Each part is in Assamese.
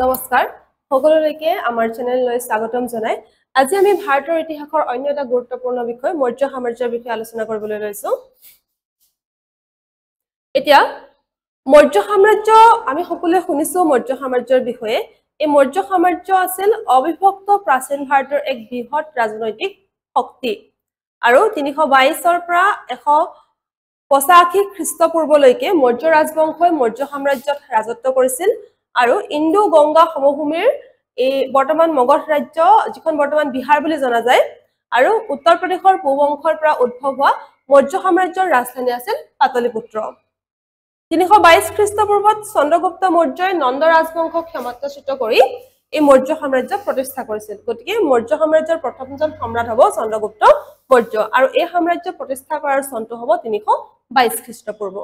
নমস্কাৰ সকলোলৈকে আমাৰ চেনেললৈ স্বাগতম জনাই আজি আমি ভাৰতৰ ইতিহাসৰ অন্য এটা গুৰুত্বপূৰ্ণ বিষয় মৌৰ্য সাম্ৰাজ্যৰ বিষয়ে আলোচনা কৰিবলৈ লৈছো এতিয়া মৌৰ্য সাম্ৰাজ্য আমি সকলোৱে শুনিছো মৌৰ্য সাম্ৰাজ্যৰ বিষয়ে এই মৌৰ্য সাম্ৰাজ্য আছিল অবিভক্ত প্ৰাচীন ভাৰতৰ এক বৃহৎ ৰাজনৈতিক শক্তি আৰু 322 ৰ পৰা 185 খ্ৰীষ্টপূৰ্বলৈকে মৌৰ্য ৰাজবংশই মৌৰ্য সাম্ৰাজ্যত ৰাজত্ব কৰিছিল আৰু ইন্দো গংগা সমভূমিৰ এই বৰ্তমান মগধ ৰাজ্য যিখন বৰ্তমান বিহাৰ বুলি জনা যায় আৰু উত্তৰ প্ৰদেশৰ পূব অংশৰ পৰা উদ্ভৱ হোৱা মৌৰ্য সাম্ৰাজ্যৰ ৰাজধানী আছিল পাটলিপুত্ৰ 322 খ্ৰীষ্টপূৰ্বত চন্দ্ৰগুপ্ত মৌৰ্যই নন্দ ৰাজবংশক ক্ষমতাচ্যুত কৰি এই মৌৰ্য সাম্ৰাজ্য প্ৰতিষ্ঠা কৰিছিল গতিকে মৌৰ্য সাম্ৰাজ্যৰ প্ৰথমজন সম্ৰাট হ'ব চন্দ্ৰগুপ্ত মৌৰ্য আৰু এই সাম্ৰাজ্য প্ৰতিষ্ঠা কৰাৰ চনটো হ'ব 322 খ্ৰীষ্টপূৰ্ব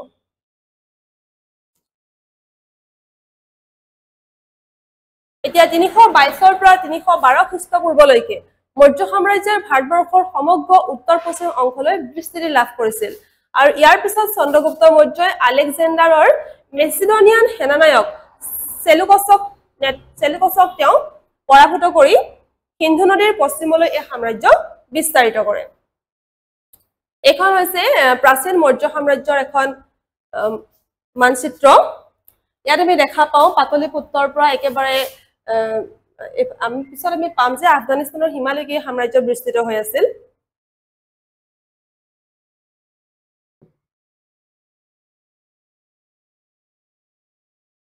এতিয়া 322 ৰ পৰা 312 খ্ৰীষ্টপূৰ্বলৈকে মৌৰ্য সাম্ৰাজ্যৰ ভাৰতবৰ্ষৰ সমগ্ৰ উত্তৰ পশ্চিম অংশলৈ বিস্তৃতি লাভ কৰিছিল আৰু ইয়াৰ পিছত চন্দ্ৰগুপ্ত মৌৰ্যই আলেকজেণ্ডাৰৰ মেচিডনিয়ান সেনানায়ক সেলুকছক তেওঁ পৰাভূত কৰি সিন্ধু নদীৰ পশ্চিমলৈ এই সাম্ৰাজ্য বিস্তাৰিত কৰে এখন হৈছে প্ৰাচীন মৌৰ্য সাম্ৰাজ্যৰ এখন মানচিত্ৰ ইয়াত আমি দেখা পাওঁ পাটলিপুত্ৰৰ পৰা একেবাৰে আমি পিছত আমি পাম যে আফগানিস্তানৰ হিমালয়কে সাম্ৰাজ্য বিস্তৃত হৈ আছিল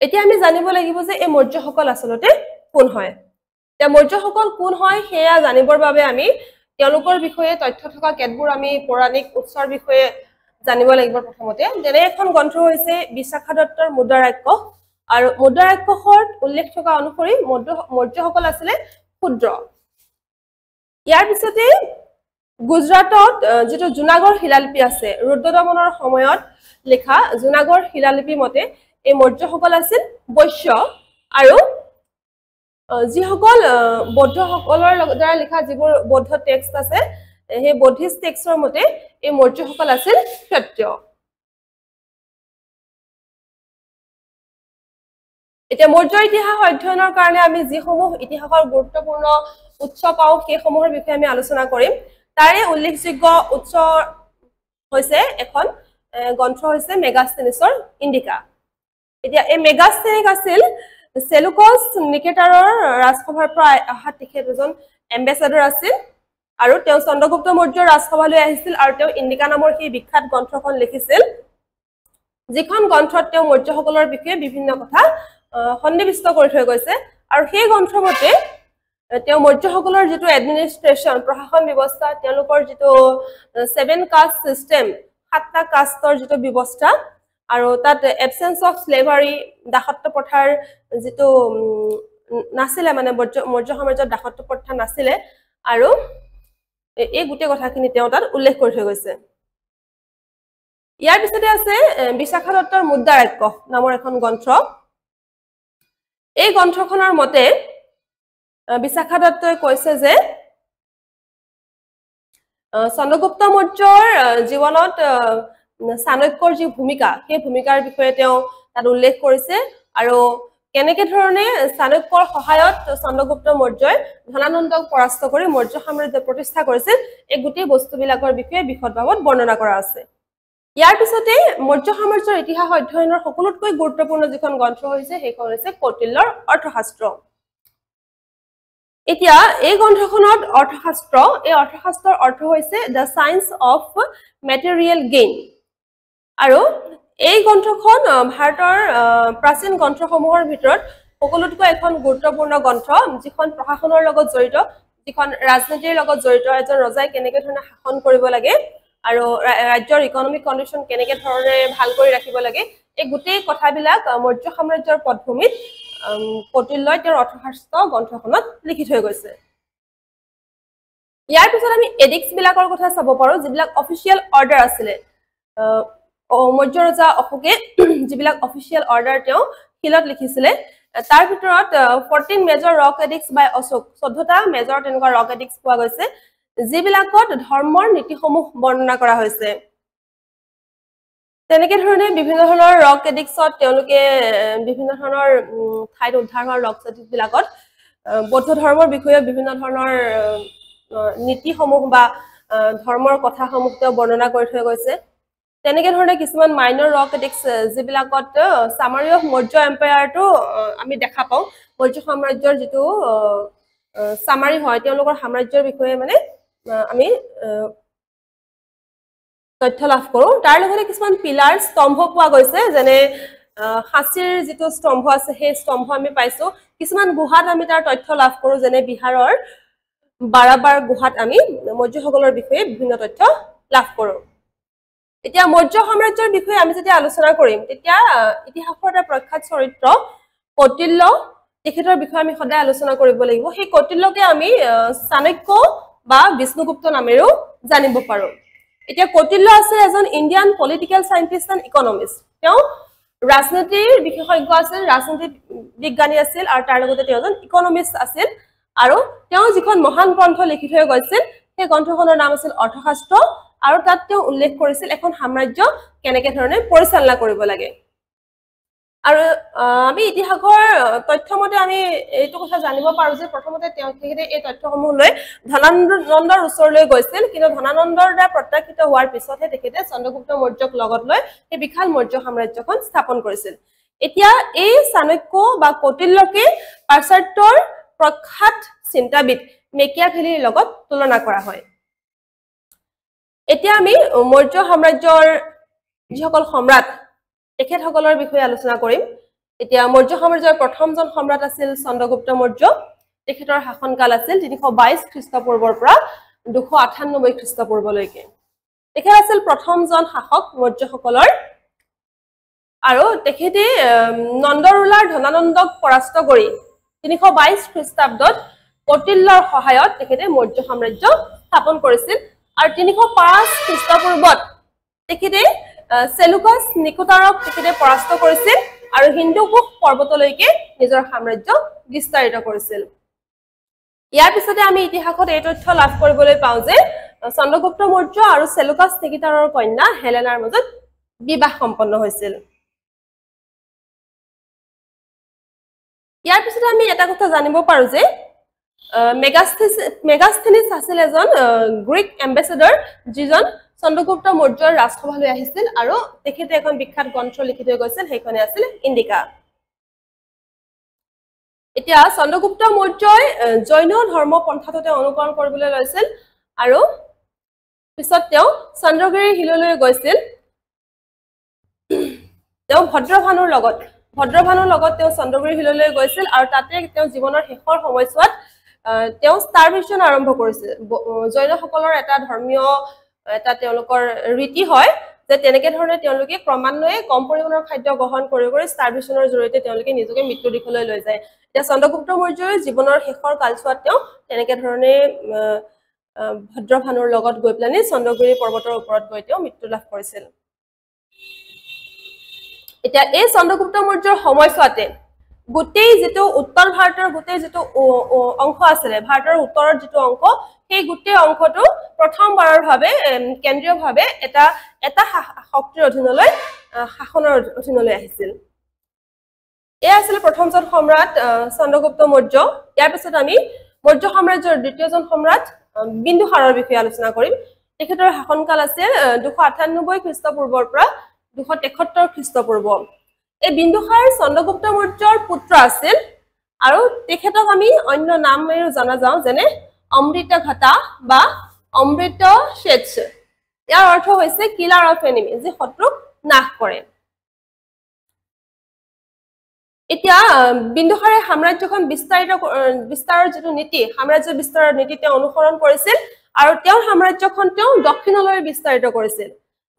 এতিয়া আমি জানিব লাগিব যে এই মৌৰ্যসকল আসলতে কোন হয় এতিয়া মৌৰ্যসকল কোন হয় হেয়া জানিবৰ বাবে আমি তেওঁলোকৰ বিষয়ে তথ্য থকা কেতবোৰ আমি পৌৰাণিক উৎসৰ বিষয়ে জানিব লাগিব প্ৰথমতে যেনে এখন গ্ৰন্থ হৈছে বিশাখা দত্তৰ মুদ্ৰাৰাক্ষ আৰু মুদ্ৰাৰাক্ষৰ উল্লেখ থকা অনুসৰি মৌৰ্যসকল আছিল ক্ষুদ্ৰ ইয়াৰ পিছতে গুজৰাটত যেটো জুনাগড় শিলালিপি আছে ৰুদ্ৰদমনৰ সময়ত লেখা জুনাগড় শিলালিপি মতে এই মৌৰ্যসকল আছিল বৈশ্য আৰু যিসকল বৌদ্ধসকলৰ দ্বাৰা লিখা যিবোৰ বৌদ্ধ টেক্সট আছে সেই বৌদ্ধিষ্ট টেক্সটৰ মতে এই মৌৰ্যসকল আছিল ক্ষত্ৰিয় এতিয়া মৌৰ্য ইতিহাস অধ্যয়নৰ কাৰণে আমি যিসমূহ ইতিহাসৰ গুৰুত্বপূৰ্ণ উৎস পাওঁ সেই সমূহৰ বিষয়ে আমি আলোচনা কৰিম তাৰে উল্লেখযোগ্য উৎস হৈছে এখন গ্ৰন্থ হৈছে মেগাস্থেনিছৰ ইণ্ডিকা এতিয়া এই মেগাস্থেনিক আছিল সেলুকছ নিকেটাৰৰ ৰাজসভাৰ পৰা অহা তেখেত এজন এম্বেছাডৰ আছিল আৰু তেওঁ চন্দ্ৰগুপ্ত মৌৰ্যৰ ৰাজসভালৈ আহিছিল আৰু তেওঁ ইণ্ডিকা নামৰ সেই বিখ্যাত গ্ৰন্থখন লিখিছিল যিখন গ্ৰন্থত তেওঁ মৌৰ্যসকলৰ বিষয়ে বিভিন্ন কথা সন্নিবিষ্ট কৰি থৈ গৈছে আৰু সেই গ্ৰন্থমতে তেওঁ মৌৰ্যসকলৰ যেটো এডমিনিষ্ট্ৰেচন প্ৰশাসন ব্যৱস্থা তেওঁলোকৰ যেটো 7 কাষ্ট সিস্টেম 7টা কাষ্টৰ যেটো ব্যৱস্থা আৰু তাত এবসেন্স অফ স্লেভাৰী দাসত্ব প্ৰথাৰ যেটো নাছিলে মানে মৌৰ্য সাম্ৰাজ্যৰ দাসত্ব প্ৰথা নাছিলে আৰু এই গুটে কথাখিনি তেওঁ তাত উল্লেখ কৰি থৈ গৈছে ইয়াৰ পিছতে আছে বিশাখা দত্তৰ মুদ্ৰাৰাক্ষ নামৰ এখন গ্ৰন্থ এই গ্ৰন্থখনৰ মতে বিশাখা দত্তই কৈছে যে চন্দ্ৰগুপ্ত মৌৰ্যৰ জীৱনত চাণক্যৰ যি ভূমিকা সেই ভূমিকাৰ বিষয়ে তেওঁ তাত উল্লেখ কৰিছে আৰু কেনেকে ধৰণে চাণক্যৰ সহায়ত চন্দ্ৰগুপ্ত মৌৰ্যই ধনানন্দক পৰাস্ত কৰি মৌৰ্য সাম্ৰাজ্য প্ৰতিষ্ঠা কৰিছিল এই গুটি বস্তুবিলাকৰ বিষয়ে বিশদভাৱত বৰ্ণনা কৰা আছে ইয়াৰ পিছতে মৌৰ্য সাম্ৰাজ্যৰ ইতিহাস অধ্যয়নৰ সকলোতকৈ গুৰুত্বপূৰ্ণ যিখন গ্ৰন্থ হৈছে সেইখন হৈছে কৌটিল্যৰ অৰ্থশাস্ত্ৰ এতিয়া এই গ্ৰন্থখনত অৰ্থশাস্ত্ৰ এই অৰ্থশাস্ত্ৰৰ অৰ্থ হৈছে the science of material gain আৰু এই গ্ৰন্থখন ভাৰতৰ প্ৰাচীন গ্ৰন্থসমূহৰ ভিতৰত সকলোতকৈ এখন গুৰুত্বপূৰ্ণ গ্ৰন্থ যিখন প্ৰশাসনৰ লগত জড়িত যিখন ৰাজনীতিৰ লগত জড়িত এজন ৰজাই কেনেকে ধৰণে শাসন কৰিব লাগে আৰু ৰাজ্যৰ ইকনমিক কন্ডিশন কেনেকে ধৰণে ভাল কৰি ৰাখিব লাগে এই গুটেই কথাবিলাক মৌৰ্য সাম্ৰাজ্যৰ পটভূমিত কৌটিল্যই তেওঁৰ অৰ্থশাস্ত্ৰ গ্ৰন্থখনত লিখি থৈ গৈছে ইয়াৰ পিছত আমি এডিক্টছ বিলাকৰ কথা চাব পাৰো যিবিলাক অফিচিয়েল অৰ্ডাৰ আছিল মৌৰ্য ৰজা অশোকে যিবিলাক অফিচিয়েল অৰ্ডাৰ তেওঁ শিলত লিখিছিলে তাৰ ভিতৰত 14 মেজৰ ৰক এডিক্টছ বাই অশোক 14টা মেজৰ তেনেকুৱা ৰক এডিক্টছ পোৱা গৈছে যিবিলাকত ধৰ্মৰ নীতিসমূহ বৰ্ণনা কৰা হৈছে তেনেকে ধৰণে বিভিন্ন ধৰণৰ ৰক এডিক্সত তেওঁলোকে বিভিন্ন ধৰণৰ ঠাইত উদ্ধাৰ হোৱা ৰক এডিক্স বিলাকত বৌদ্ধ ধৰ্মৰ বিষয়ে বিভিন্ন ধৰণৰ নীতিসমূহ বা ধৰ্মৰ কথাসমূহ তেওঁ বৰ্ণনা কৰি থৈ গৈছে তেনেকে ধৰণে কিছুমান মাইনৰ ৰক এডিক্স যিবিলাকত সামাৰী অফ মৌৰ্য এম্পায়াৰটো আমি দেখা পাওঁ মৌৰ্য সাম্ৰাজ্যৰ যিটো সামাৰী হয় তেওঁলোকৰ সাম্ৰাজ্যৰ বিষয়ে মানে আমি তথ্য লাভ কৰো তাৰ লগতে কিছুমান পিলাৰ স্তম্ভ পোৱা গৈছে যেনে হাসিৰ যিটো স্তম্ভ আছে সেই স্তম্ভ আমি পাইছো কিছুমান গুহাত আমি তাৰ তথ্য লাভ কৰো যেনে বিহাৰৰ বাৰাবাৰ গুহাত আমি মৌৰ্যসকলৰ বিষয়ে বিভিন্ন তথ্য লাভ কৰো এতিয়া মৌৰ্য সাম্ৰাজ্যৰ বিষয়ে আমি যেতিয়া আলোচনা কৰিম তেতিয়া ইতিহাসৰ এটা প্ৰখ্যাত চৰিত্ৰ কৌটিল্য তেখেতৰ বিষয়ে আমি সদায় আলোচনা কৰিব লাগিব সেই কৌটিল্যকে আমি চাণক্য বা বিষ্ণুগুপ্ত নামেৰেও জানিব পাৰো এতিয়া কৌটিল্য আছিল এজন ইণ্ডিয়ান পলিটিক্যাল সায়েন্টিষ্ট এণ্ড ইকনমিষ্ট তেওঁ ৰাজনীতিৰ বিশেষজ্ঞ আছিল ৰাজনীতি বিজ্ঞানী আছিল আৰু তাৰ লগতে তেওঁ এজন ইকনমিষ্ট আছিল আৰু তেওঁ যিখন মহান গ্ৰন্থ লিখি থৈ গৈছিল সেই গ্ৰন্থখনৰ নাম আছিল অৰ্থশাস্ত্ৰ আৰু তাত তেওঁ উল্লেখ কৰিছিল এখন সাম্ৰাজ্য কেনেকে ধৰণে পৰিচালনা কৰিব লাগে আৰু আমি ইতিহাসৰ তথ্যমতে আমি এইটো কথা জানিব পাৰো যে প্ৰথমতে তেওঁ তেখেতে এই তথ্যসমূহ লৈ ধনানন্দৰ ওচৰলৈ গৈছিল কিন্তু ধনানন্দৰ দ্বাৰা প্ৰত্যাখ্যাত হোৱাৰ পিছতহে তেখেতে চন্দ্ৰগুপ্ত মৌৰ্যক লগত লৈ এই বিশাল মৌৰ্য সাম্ৰাজ্যখন স্থাপন কৰিছিল এতিয়া এই চাণক্য বা কৌটিল্যকে পাশ্চাত্যৰ প্ৰখ্যাত চিন্তাবিদ মেকিয়াভেলিৰ লগত তুলনা কৰা হয় এতিয়া আমি মৌৰ্য সাম্ৰাজ্যৰ যিসকল সম্ৰাট তেখেতসকলৰ বিষয়ে আলোচনা কৰিম এতিয়া মৌৰ্য সাম্ৰাজ্যৰ প্ৰথমজন সম্ৰাট আছিল চন্দ্ৰগুপ্ত মৌৰ্য তেখেতৰ শাসনকাল আছিল 322 খ্ৰীষ্টপূৰ্বৰ পৰা 298 খ্ৰীষ্টপূৰ্বলৈকে তেখেত আছিল প্ৰথমজন শাসক মৌৰ্যসকলৰ আৰু তেখেতে নন্দৰুলাৰ ধনানন্দক পৰাস্ত কৰি 322 খ্ৰীষ্টাব্দত কৌটিল্যৰ সহায়ত তেখেতে মৌৰ্য সাম্ৰাজ্য স্থাপন কৰিছিল আৰু 305 খ্ৰীষ্টপূৰ্বত তেখেতে সেলুকাছ নিকোটাৰক তেখেতে পৰাস্ত কৰিছিল আৰু হিন্দুকুশ পৰ্বতলৈকে নিজৰ সাম্ৰাজ্য বিস্তাৰিত কৰিছিল ইয়াৰ পিছতে আমি ইতিহাসত এই তথ্য লাভ কৰিবলৈ পাওঁ যে চন্দ্ৰগুপ্ত মৌৰ্য আৰু সেলুকাছ নিকোটাৰৰ কন্যা হেলেনাৰ মাজত বিবাহ সম্পন্ন হৈছিল ইয়াৰ পিছতে আমি এটা কথা জানিব পাৰো যে মেগাস্থেনিছ আছিল এজন গ্ৰীক এম্বেছাডৰ যিজন চন্দ্ৰগুপ্ত মৌৰ্যৰ ৰাজসভালৈ আহিছিল আৰু তেখেতে এখন বিখ্যাত গ্ৰন্থ লিখি থৈ গৈছিল সেইখনে আছিল ইণ্ডিকা এতিয়া চন্দ্ৰগুপ্ত মৌৰ্যই জৈন ধৰ্ম পন্থাটোতে অনুকৰণ কৰিবলৈ লৈছিল আৰু পিছত তেওঁ চন্দ্ৰগিৰি হিললৈ গৈছিল তেওঁ ভদ্ৰভানুৰ লগত তেওঁ চন্দ্ৰগিৰি হিললৈ গৈছিল আৰু তাতে তেওঁ জীৱনৰ শেষৰ সময়ছোৱাত তেওঁ ষ্টাৰভেশ্যন আৰম্ভ কৰিছিল জৈনসকলৰ এটা ধৰ্মীয় এটা তেওঁলোকৰ ৰীতি হয় যে তেনেকে ধৰণে তেওঁলোকে ক্ৰমান্বয়ে কম পৰিমাণৰ খাদ্য গ্ৰহণ কৰি ষ্টাৰভেশ্যনৰ জৰিয়তে তেওঁলোকে নিজকে মৃত্যুৰ দিশলৈ লৈ যায় এতিয়া চন্দ্ৰগুপ্ত মৌৰ্যই জীৱনৰ শেষৰ কালছোৱাত তেওঁ তেনেকে ধৰণে ভদ্ৰভানুৰ লগত গৈ পেলানি চন্দ্ৰগিৰি পৰ্বতৰ ওপৰত গৈ তেওঁ মৃত্যু লাভ কৰিছিল এতিয়া এই চন্দ্ৰগুপ্ত মৌৰ্যৰ সময়ছোৱাতে গোটেই যেটো উত্তৰ ভাৰতৰ গোটেই যেটো অংশ আছিল ভাৰতৰ উত্তৰৰ যেটো অংশ সেই গোটেই অংশটো প্ৰথমবাৰৰ ভাবে কেন্দ্ৰীয় ভাবে এটা শক্তিৰ অধীনলৈ শাসনৰ অধীনলৈ আহিছিল এই আছিল প্ৰথমজন সম্ৰাট চন্দ্ৰগুপ্ত মৌৰ্য ইয়াৰ পিছত আমি মৌৰ্য সাম্ৰাজ্যৰ দ্বিতীয়জন সম্ৰাট বিন্দুসাৰৰ বিষয়ে আলোচনা কৰিম তেখেতৰ শাসনকাল আছিল 298 খ্ৰীষ্টপূৰ্বৰ পৰা 273 খ্ৰীষ্টপূৰ্ব এই বিন্দুসাৰ চন্দ্ৰগুপ্ত মৌৰ্যৰ পুত্ৰ আছিল আৰু তেখেতক আমি অন্য নামেৰে জনা যাও যেনে অমৃতঘটা বা অমৃতশেষ ইয়াৰ অৰ্থ হৈছে কিলাৰ অফ এনিমি যি শত্ৰুক নাশ কৰে এতিয়া বিন্দুসাৰে সাম্ৰাজ্যখন বিস্তাৰৰ যেটো নীতি সাম্ৰাজ্য বিস্তাৰৰ নীতি তেওঁ অনুসৰণ কৰিছিল আৰু তেওঁৰ সাম্ৰাজ্যখন তেওঁ দক্ষিণলৈ বিস্তাৰিত কৰিছিল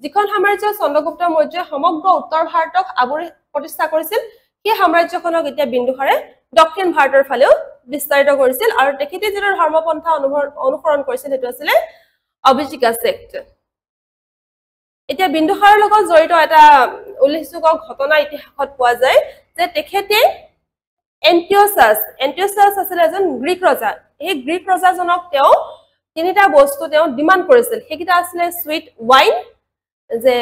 যিখন সাম্ৰাজ্য চন্দ্ৰগুপ্ত মৌৰ্যই সমগ্ৰ উত্তৰ ভাৰতক আৱৰি প্ৰতিষ্ঠা কৰিছিল সেই সাম্ৰাজ্যখনক এতিয়া বিন্দুসাৰে দক্ষিণ ভাৰতৰ ফালেও বিস্তাৰিত কৰিছিল আৰু তেখেতে যেটো ধৰ্মপন্থা অনুসৰণ কৰিছিল হেতু আছিল অভিজিকা সেক্ট এতিয়া বিন্দুসাৰৰ লগত জড়িত এটা উল্লেখযোগ্য ঘটনা ইতিহাসত পোৱা যায় যে তেখেতে এন্টিওচাছ আছিল এজন গ্ৰীক ৰজা এই গ্ৰীক ৰজাজনক তেওঁ তিনিটা বস্তু তেওঁ ডিমান্ড কৰিছিল সেইকিটা আছিল সুইট ওয়াইন যে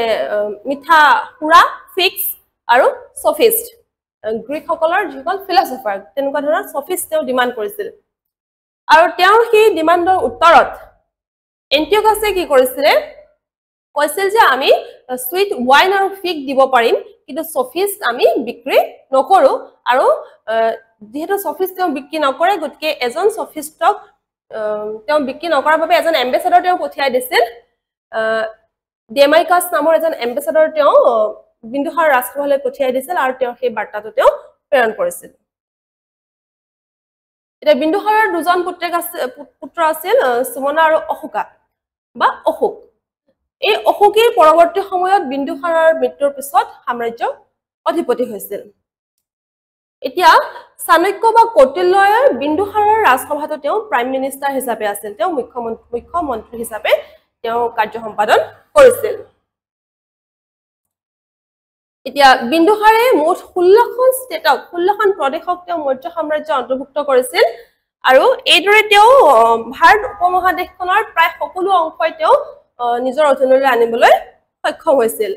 মিঠা সুৰা ফিক্স আৰু সফিষ্ট গ্ৰীক সকলৰ যিসকল ফিলসফাৰ তেনেকুৱা ধৰণৰ সফিষ্ট তেওঁ ডিমান্ড কৰিছিল আৰু তেওঁ সেই ডিমান্ডৰ উত্তৰত এন্টিওকাছে কি কৰিছিল কৈছিল যে আমি সুইট ওয়াইন আৰু ফিগ দিব পাৰিম কিন্তু সফিষ্ট আমি বিক্ৰী নকৰো আৰু যেহেতু সফিষ্ট তেওঁ বিক্ৰী নকৰে গতিকে এজন সফিষ্টক তেওঁ বিক্ৰী নকৰাৰ বাবে এজন এম্বেছাডৰ তেওঁ পঠিয়াই দিছিল ডেমাইকাছ নামৰ এজন এম্বেছাডৰ তেওঁ বিন্দুসাৰ ৰাজসভালৈ পঠিয়াই দিছিল আৰু তেওঁ সেই বাৰ্তাটো তেওঁ প্ৰেৰণ কৰিছিল এটা বিন্দুসাৰৰ দুজন পুত্ৰ আছিল সুমনা আৰু অশোকা বা অশোক এই অশোকেই পৰৱৰ্তী সময়ত বিন্দুসাৰৰ মৃত্যুৰ পিছত সাম্ৰাজ্য অধিপতি হৈছিল এতিয়া চাণক্য বা কৌটিল্যৰ বিন্দুসাৰৰ ৰাজসভাটো তেওঁ প্ৰাইম মিনিষ্টাৰ হিচাপে আছিল তেওঁ মুখ্যমন্ত্ৰী হিচাপে তেওঁ কাৰ্য সম্পাদন কৰিছিল এতিয়া বিন্দুসাৰে মুঠ 16খন ষ্টেটক 16খন প্ৰদেশক তেওঁ মৌৰ্য সাম্ৰাজ্য অন্তৰ্ভুক্ত কৰিছিল আৰু এইদৰে তেওঁ ভাৰত উপমহাদেশখনৰ প্ৰায় সকলো অংশই তেওঁ নিজৰ অধীনলৈ আনিবলৈ সক্ষম হৈছিল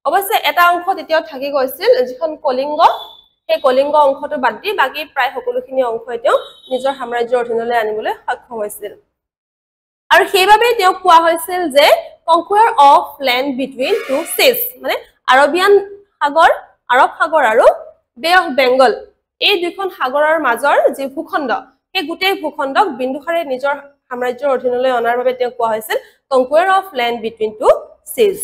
অৱশ্যে এটা অংশ তেতিয়াও থাকি গৈছিল যিখন কলিংগ সেই কলিংগ অংশটো বাদ দি বাকি প্ৰায় সকলোখিনি অংশই তেওঁ নিজৰ সাম্ৰাজ্যৰ অধীনলৈ আনিবলৈ সক্ষম হৈছিল আৰু সেইবাবে তেওঁ কোৱা হৈছিল যে কনকুৱাৰ অফ ল্যান্ড বিটুইন টু সিজ মানে আৰবিয়ান সাগৰ আৰব সাগৰ আৰু বে অফ বেংগল এই দুখন সাগৰৰ মাজৰ যে ভূখণ্ড সেই গোটেই ভূখণ্ডক বিন্দুসাৰে নিজৰ সাম্ৰাজ্যৰ অধীনলৈ অনাৰ বাবে তেওঁ কোৱা হৈছিল conquer of land between two seize